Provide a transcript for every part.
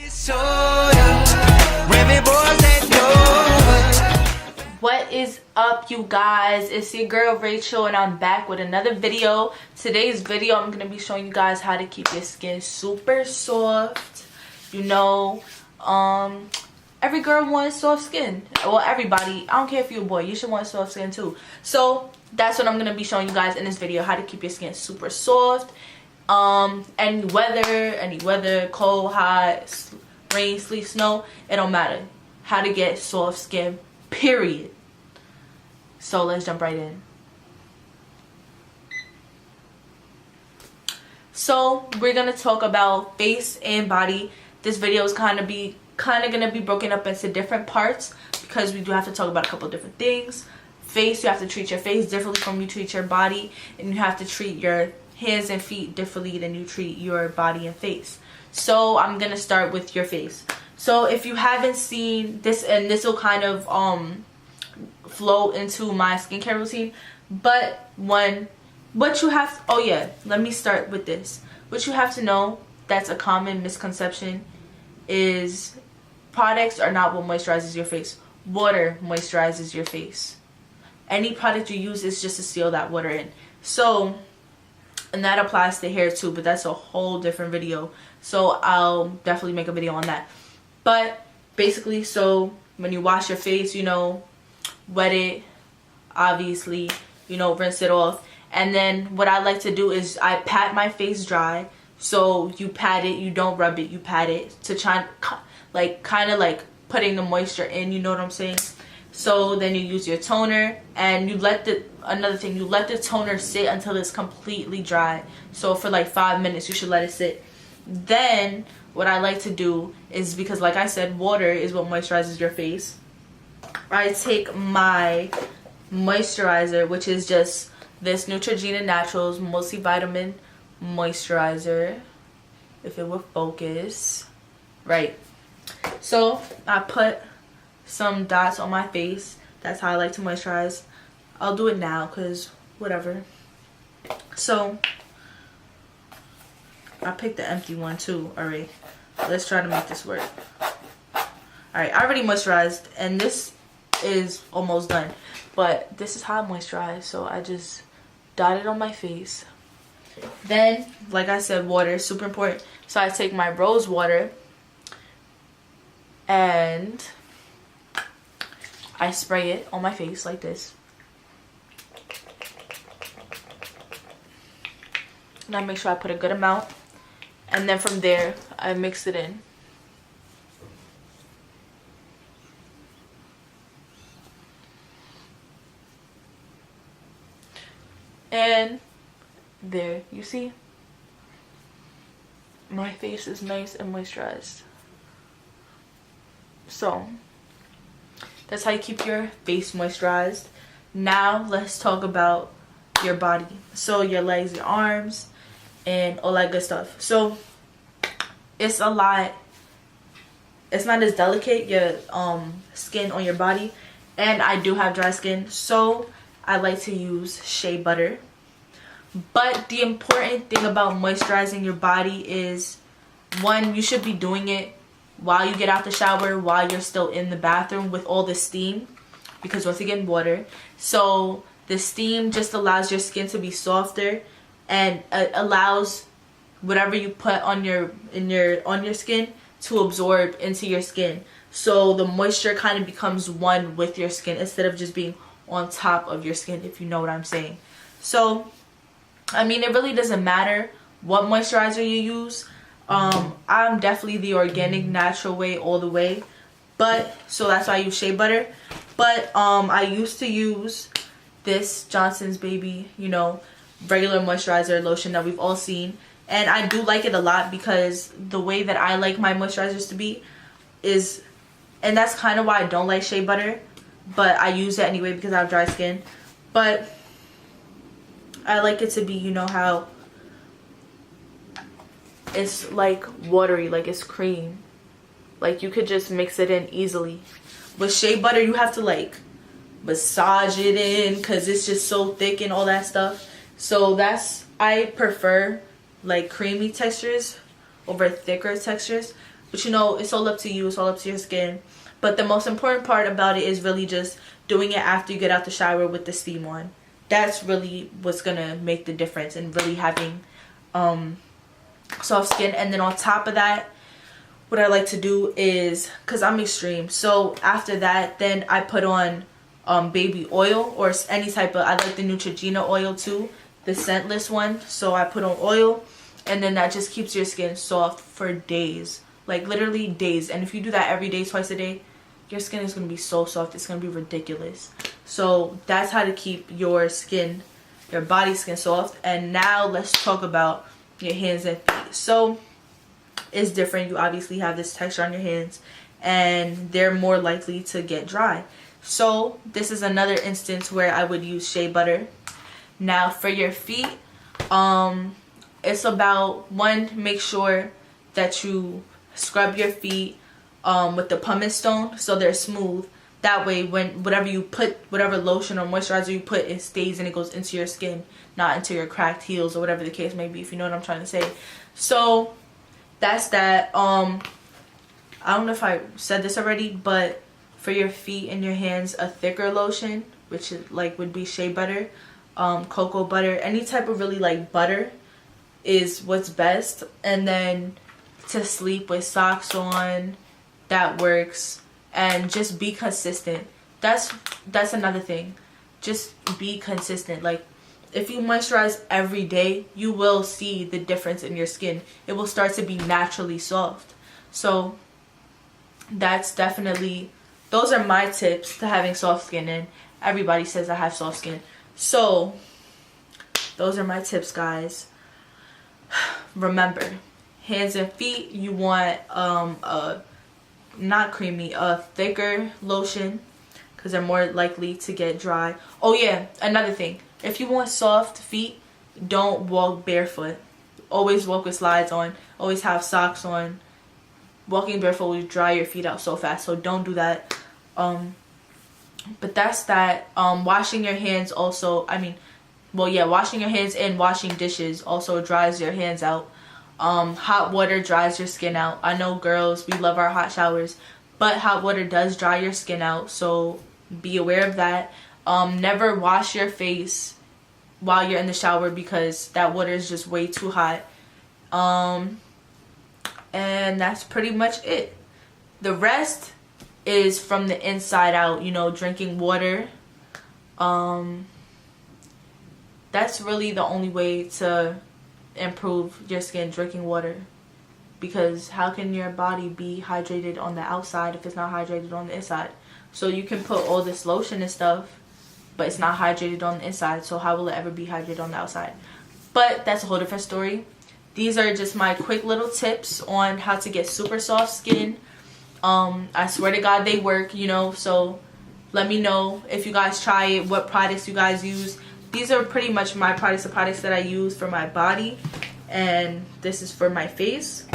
What is up, you guys? It's your girl Rachel, and I'm back with another video. Today's video, I'm gonna be showing you guys how to keep your skin super soft. You know, every girl wants soft skin. Well, everybody. I don't care if you're a boy, you should want soft skin too. So that's what I'm gonna be showing you guys in this video: how to keep your skin super soft. Any weather, cold, hot, rain, sleet, snow, it don't matter. How to get soft skin, period. So let's jump right in. So we're gonna talk about face and body. This video is kind of gonna be broken up into different parts because we do have to talk about a couple different things. Face, you have to treat your face differently from you treat your body, and you have to treat your hands and feet differently than you treat your body and face. So I'm gonna start with your face. So if you haven't seen this, and this will kind of flow into my skincare routine, but what you have, oh yeah, let me start with this. What you have to know, that's a common misconception, is products are not what moisturizes your face. Water moisturizes your face. Any product you use is just to seal that water in. So, and that applies to hair too, but that's a whole different video, so I'll definitely make a video on that. But basically, so when you wash your face, you know, wet it, obviously, you know, rinse it off. And then what I like to do is I pat my face dry. So you pat it, you don't rub it, you pat it to try, like, kind of like putting the moisture in, you know what I'm saying? So then you use your toner, and you let another thing, you let the toner sit until it's completely dry. So for like 5 minutes, you should let it sit. Then what I like to do is, because like I said, water is what moisturizes your face, I take my moisturizer, which is just this Neutrogena Naturals multivitamin moisturizer, if it would focus right. So I put some dots on my face. That's how I like to moisturize. I'll do it now because whatever. So I picked the empty one too. Alright, let's try to make this work. Alright, I already moisturized, and this is almost done, but this is how I moisturize. So I just dot it on my face. Then, like I said, water is super important. So I take my rose water and I spray it on my face like this. And I make sure I put a good amount, and then from there I mix it in. And there, you see, my face is nice and moisturized. So that's how you keep your face moisturized. Now let's talk about your body. So your legs, your arms, and all that good stuff. So it's a lot. It's not as delicate, your skin on your body, and I do have dry skin, so I like to use shea butter. But the important thing about moisturizing your body is, one, you should be doing it while you get out the shower, while you're still in the bathroom with all the steam, because once again, water. So the steam just allows your skin to be softer, and allows whatever you put on your skin to absorb into your skin. So the moisture kind of becomes one with your skin instead of just being on top of your skin, if you know what I'm saying. So I mean, it really doesn't matter what moisturizer you use. I'm definitely the organic natural way all the way, but so that's why I use shea butter. But I used to use this Johnson's Baby, you know, regular moisturizer lotion that we've all seen, and I do like it a lot because the way that I like my moisturizers to be is, and that's kind of why I don't like shea butter, but I use it anyway because I have dry skin. But I like it to be, you know how it's like watery, like it's cream. Like you could just mix it in easily. With shea butter, you have to like massage it in because it's just so thick and all that stuff. So I prefer like creamy textures over thicker textures. But you know, it's all up to you, it's all up to your skin. But the most important part about it is really just doing it after you get out the shower with the steam on. That's really what's gonna make the difference in really having soft skin. And then on top of that, what I like to do is, because I'm extreme, so after that then I put on baby oil or any type of, I like the Neutrogena oil too, the scentless one. So I put on oil, and then that just keeps your skin soft for days, like literally days. And if you do that every day, twice a day, your skin is going to be so soft, it's going to be ridiculous. So that's how to keep your skin, your body skin soft. And now let's talk about your hands and feet. So it's different. You obviously have this texture on your hands, and they're more likely to get dry. So this is another instance where I would use shea butter. Now for your feet, it's about, one, make sure that you scrub your feet with the pumice stone so they're smooth. That way when whatever you put, whatever lotion or moisturizer you put, it stays and it goes into your skin, not into your cracked heels or whatever the case may be, if you know what I'm trying to say. So that's that. I don't know if I said this already, but for your feet and your hands, a thicker lotion, which is like would be shea butter, cocoa butter, any type of really like butter is what's best. And then to sleep with socks on, that works. And just be consistent. That's another thing. Just be consistent. Like if you moisturize every day, you will see the difference in your skin. It will start to be naturally soft. So that's definitely, those are my tips to having soft skin. And everybody says I have soft skin. So those are my tips, guys. Remember, hands and feet, you want not creamy, a thicker lotion, because they're more likely to get dry. Oh yeah, another thing, if you want soft feet, don't walk barefoot. Always walk with slides on, always have socks on. Walking barefoot will dry your feet out so fast, so don't do that. But that's that. Washing your hands also, washing your hands and washing dishes also dries your hands out. Hot water dries your skin out. I know girls, we love our hot showers, but hot water does dry your skin out, so be aware of that. Never wash your face while you're in the shower because that water is just way too hot. And that's pretty much it. The rest is from the inside out, you know, drinking water. That's really the only way to improve your skin, drinking water. Because how can your body be hydrated on the outside if it's not hydrated on the inside? So you can put all this lotion and stuff, but it's not hydrated on the inside, so how will it ever be hydrated on the outside? But that's a whole different story. These are just my quick little tips on how to get super soft skin. I swear to God they work, you know, so let me know if you guys try it, what products you guys use. These are pretty much my products, the products that I use for my body, and this is for my face.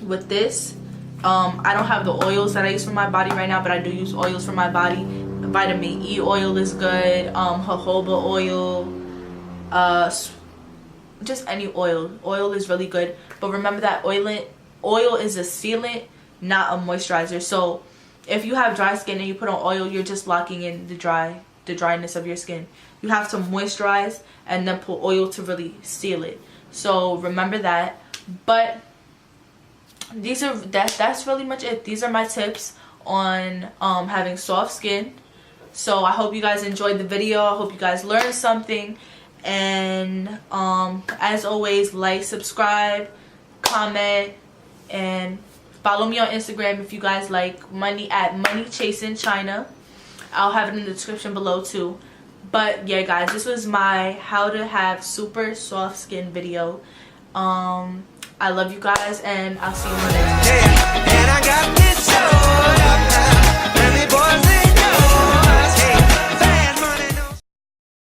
With this, I don't have the oils that I use for my body right now, but I do use oils for my body. Vitamin E oil is good, jojoba oil, just any oil. Oil is really good, but remember that oil is a sealant, not a moisturizer. So if you have dry skin and you put on oil, you're just locking in the dryness of your skin. You have to moisturize and then put oil to really seal it. So remember that. But that's really much it. These are my tips on having soft skin. So I hope you guys enjoyed the video. I hope you guys learned something. And as always, like, subscribe, comment, and follow me on Instagram if you guys like money at moneychasingchina. I'll have it in the description below too. But yeah, guys, this was my how to have super soft skin video. I love you guys, and I'll see you in the next one.